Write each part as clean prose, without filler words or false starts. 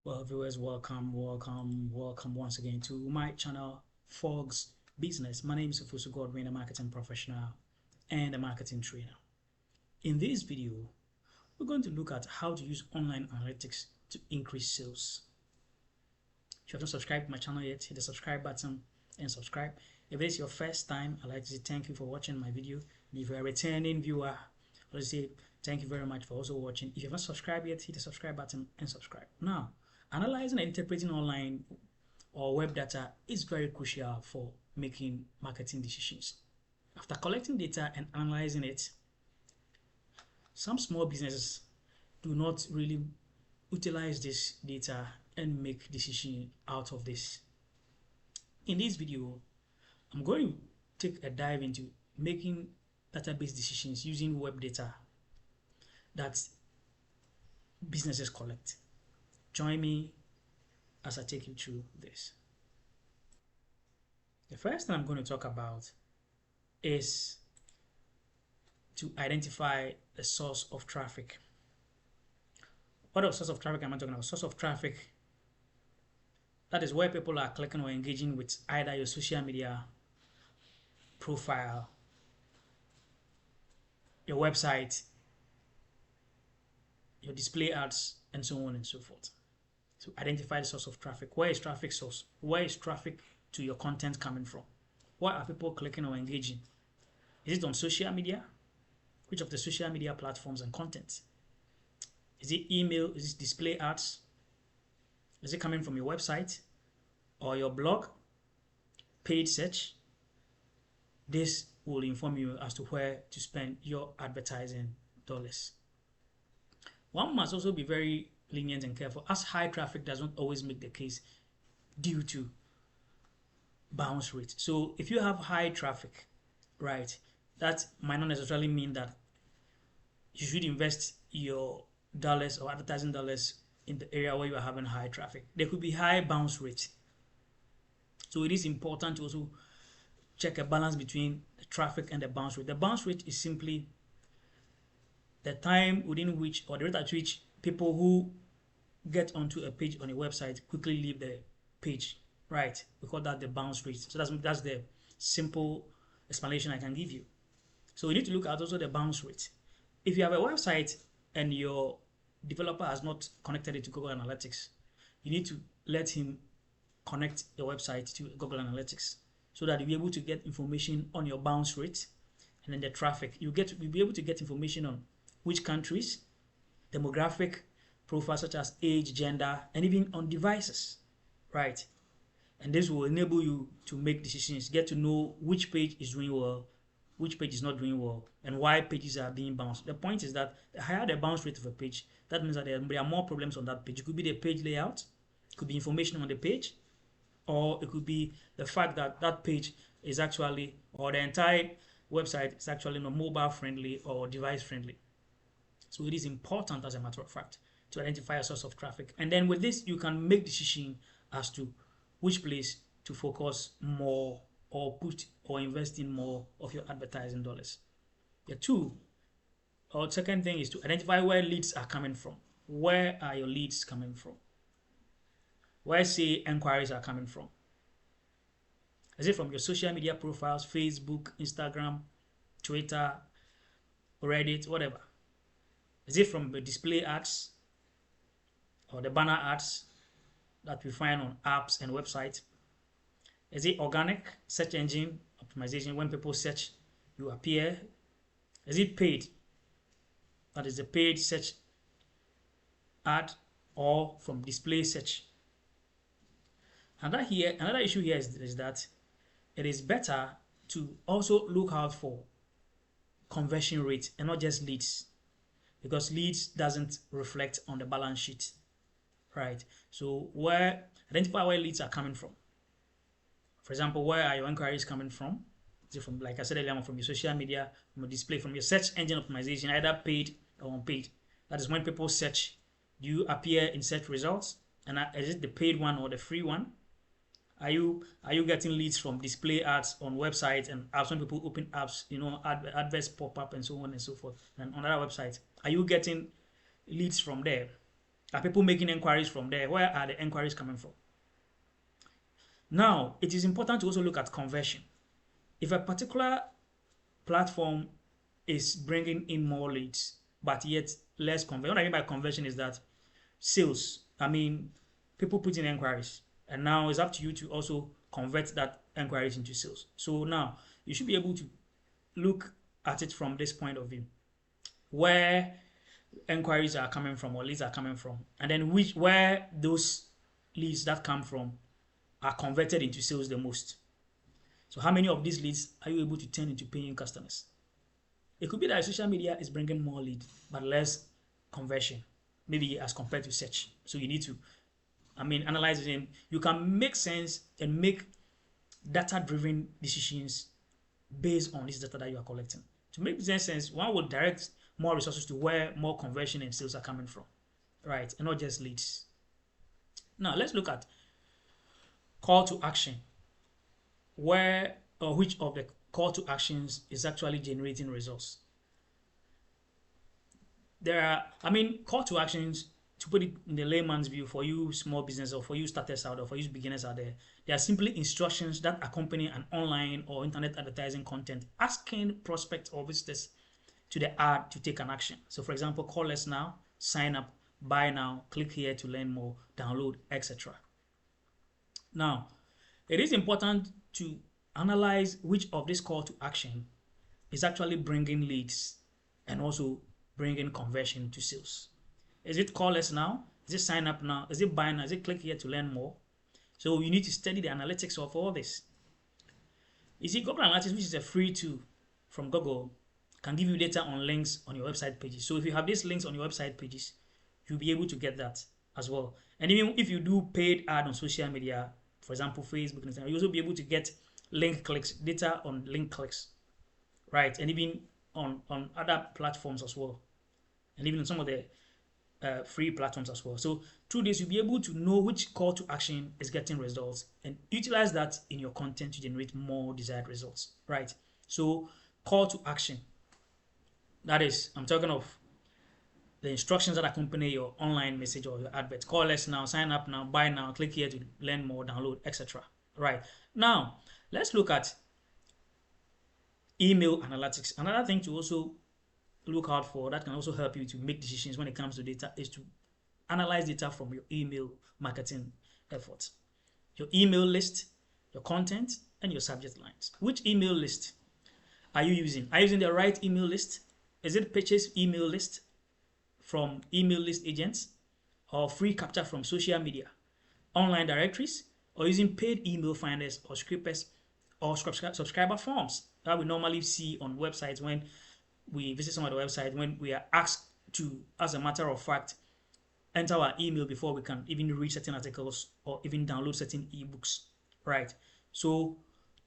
Well, viewers, welcome once again to my channel, Fog's Business. My name is Ofusu Godwin, a marketing professional and a marketing trainer. In this video, we're going to look at how to use online analytics to increase sales. If you haven't subscribed to my channel yet, hit the subscribe button and subscribe. If it is your first time, I'd like to say thank you for watching my video. And if you're a returning viewer, I'd say thank you very much for also watching. If you haven't subscribed yet, hit the subscribe button and subscribe. Now, analyzing and interpreting online or web data is very crucial for making marketing decisions. After collecting data and analyzing it, some small businesses do not really utilize this data and make decisions out of this. In this video, I'm going to take a dive into making database decisions using web data that businesses collect. Join me as I take you through this. The first thing I'm going to talk about is to identify the source of traffic. What source of traffic am I talking about? Source of traffic, that is where people are clicking or engaging with either your social media profile, your website, your display ads, and so on and so forth. To identify the source of traffic. Where is traffic source? Where is traffic to your content coming from? Why are people clicking or engaging? Is it on social media? Which of the social media platforms and content? Is it email? Is it display ads? Is it coming from your website or your blog? Paid search? This will inform you as to where to spend your advertising dollars. One must also be very lenient and careful, as high traffic does not always make the case due to bounce rate. So if you have high traffic, right, that might not necessarily mean that you should invest your dollars or advertising dollars in the area where you are having high traffic. There could be high bounce rate. So it is important to also check a balance between the traffic and the bounce rate. The bounce rate is simply the time within which, or the rate at which people who get onto a page on a website quickly leave the page, right? We call that the bounce rate. So that's the simple explanation I can give you. So we need to look at also the bounce rate. If you have a website and your developer has not connected it to Google Analytics, you need to let him connect your website to Google Analytics so that you'll be able to get information on your bounce rate and then the traffic. You'll be able to get information on which countries, demographic profiles such as age, gender, and even on devices, right? And this will enable you to make decisions, get to know which page is doing well, which page is not doing well, and why pages are being bounced. The point is that the higher the bounce rate of a page, that means that there are more problems on that page. It could be the page layout, it could be information on the page, or it could be the fact that that page is actually, or the entire website is actually not mobile friendly or device friendly. So it is important, as a matter of fact, to identify a source of traffic. And then with this, you can make decision as to which place to focus more or put or invest in more of your advertising dollars. Second thing is to identify where leads are coming from. Where are your leads coming from? Where, say, enquiries are coming from? Is it from your social media profiles, Facebook, Instagram, Twitter, Reddit, whatever? Is it from the display ads or the banner ads that we find on apps and websites? Is it organic search engine optimization? When people search, you appear. Is it paid? That is the paid search ad, or from display search. Another issue here is that it is better to also look out for conversion rate and not just leads, because leads doesn't reflect on the balance sheet, right? So identify where leads are coming from. For example, where are your inquiries coming from? Is it from, like I said earlier, from your social media, from a display, from your search engine optimization, either paid or unpaid? That is when people search, do you appear in search results? And is it the paid one or the free one? Are you getting leads from display ads on websites and apps when people open apps, adverts pop up and so on and so forth, and on other websites? Are you getting leads from there? Are people making inquiries from there? Where are the inquiries coming from? Now, it is important to also look at conversion. If a particular platform is bringing in more leads, but yet less conversion. What I mean by conversion is that sales. I mean, people put in inquiries, and now it's up to you to also convert that inquiries into sales. So now you should be able to look at it from this point of view, where inquiries are coming from or leads are coming from, and then where those leads that come from are converted into sales the most. So how many of these leads are you able to turn into paying customers? It could be that social media is bringing more lead but less conversion, maybe as compared to search. So you need to, analyze it, and you can make sense and make data-driven decisions based on this data that you are collecting. To make business sense, one will direct more resources to where more conversion and sales are coming from, right? And not just leads. Now let's look at call to action, where or which of the call to actions is actually generating results. There are, call to actions, to put it in the layman's view, for you small business or for you starters out or for you beginners out there, they are simply instructions that accompany an online or internet advertising content asking prospects or visitors to the ad to take an action. So for example, call us now, sign up, buy now, click here to learn more, download, etc. Now, it is important to analyze which of this call to action is actually bringing leads and also bringing conversion to sales. Is it call us now? Is it sign up now? Is it buy now? Is it click here to learn more? So you need to study the analytics of all this. You see, Google Analytics, which is a free tool from Google, can give you data on links on your website pages. So if you have these links on your website pages, you'll be able to get that as well. And even if you do paid ad on social media, for example, Facebook and Instagram, you'll also be able to get link clicks, data on link clicks, right? And even on other platforms as well. And even on some of the free platforms as well. So through this, you'll be able to know which call to action is getting results and utilize that in your content to generate more desired results, right? So call to action, that is, I'm talking of the instructions that accompany your online message or your advert. Call us now, sign up now, buy now, click here to learn more, download, etc. Right. Now, let's look at email analytics. Another thing to also look out for that can also help you to make decisions when it comes to data is to analyze data from your email marketing efforts. Your email list, your content, and your subject lines. Which email list are you using? Are you using the right email list? Is it purchase email list from email list agents, or free capture from social media, online directories, or using paid email finders or scripters or subscriber forms that we normally see on websites when we visit some of the websites, when we are asked to, as a matter of fact, enter our email before we can even read certain articles or even download certain ebooks, right? So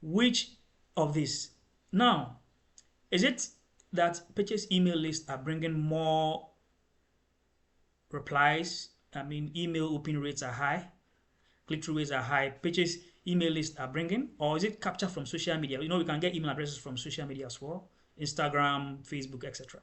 which of these? Now, is it that purchase email lists are bringing more replies? Email open rates are high, click-through rates are high, purchase email lists are bringing, or is it capture from social media? You know, we can get email addresses from social media as well, Instagram, Facebook, etc.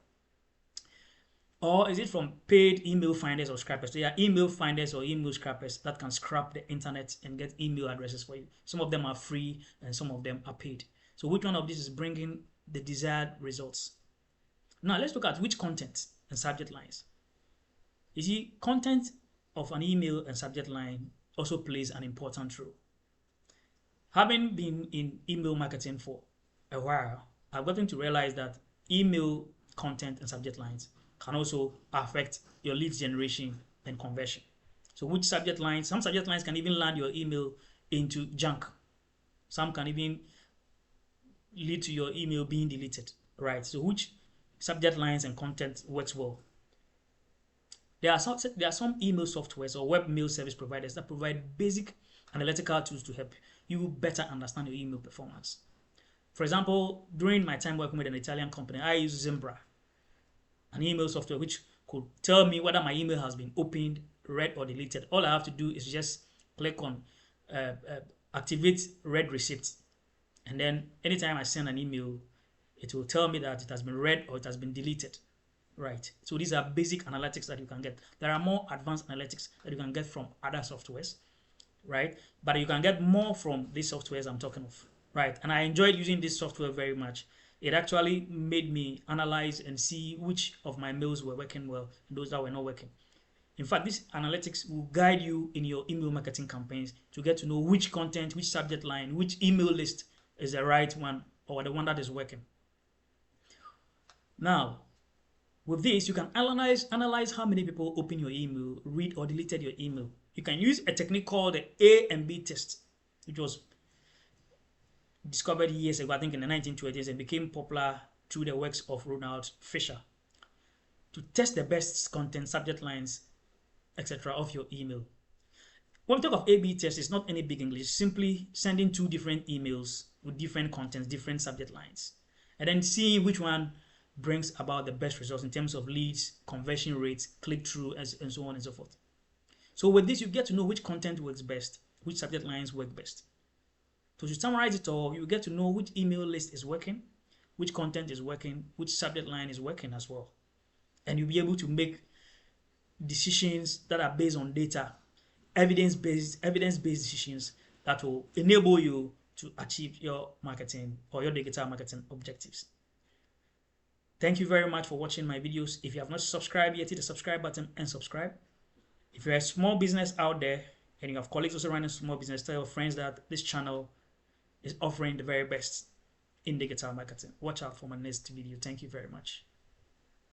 Or is it from paid email finders or scrappers? There are email finders or email scrappers that can scrap the internet and get email addresses for you. Some of them are free and some of them are paid. So which one of these is bringing the desired results? Now let's look at which content and subject lines. You see, content of an email and subject line also plays an important role. Having been in email marketing for a while, I've gotten to realize that email content and subject lines can also affect your lead generation and conversion. So which subject lines? Some subject lines can even land your email into junk. Some can even lead to your email being deleted, right? So which subject lines and content works well? There are some email softwares or web mail service providers that provide basic analytical tools to help you better understand your email performance. For example, during my time working with an Italian company, I use Zimbra, an email software which could tell me whether my email has been opened, read, or deleted. All I have to do is just click on activate read receipt, and then anytime I send an email, it will tell me that it has been read or it has been deleted. right? So these are basic analytics that you can get. There are more advanced analytics that you can get from other softwares, right? But you can get more from these softwares I'm talking of, right? And I enjoyed using this software very much. It actually made me analyze and see which of my mails were working well and those that were not working. In fact, this analytics will guide you in your email marketing campaigns to get to know which content, which subject line, which email list is the right one or the one that is working. Now, with this, you can analyze how many people open your email, read or deleted your email. You can use a technique called the A and B test, which was discovered years ago, I think in the 1920s, and became popular through the works of Ronald Fisher, to test the best content, subject lines, etc. of your email. When we talk of A/B test, it's not any big English. It's simply sending two different emails with different contents, different subject lines, and then seeing which one brings about the best results in terms of leads, conversion rates, click-through, and so on and so forth. So with this, you get to know which content works best, which subject lines work best. So to summarize it all, you get to know which email list is working, which content is working, which subject line is working as well. And you'll be able to make decisions that are based on data, evidence-based decisions that will enable you to achieve your marketing or your digital marketing objectives. Thank you very much for watching my videos. If you have not subscribed yet, hit the subscribe button and subscribe. If you're a small business out there and you have colleagues also running a small business, tell your friends that this channel is offering the very best in digital marketing. Watch out for my next video. Thank you very much.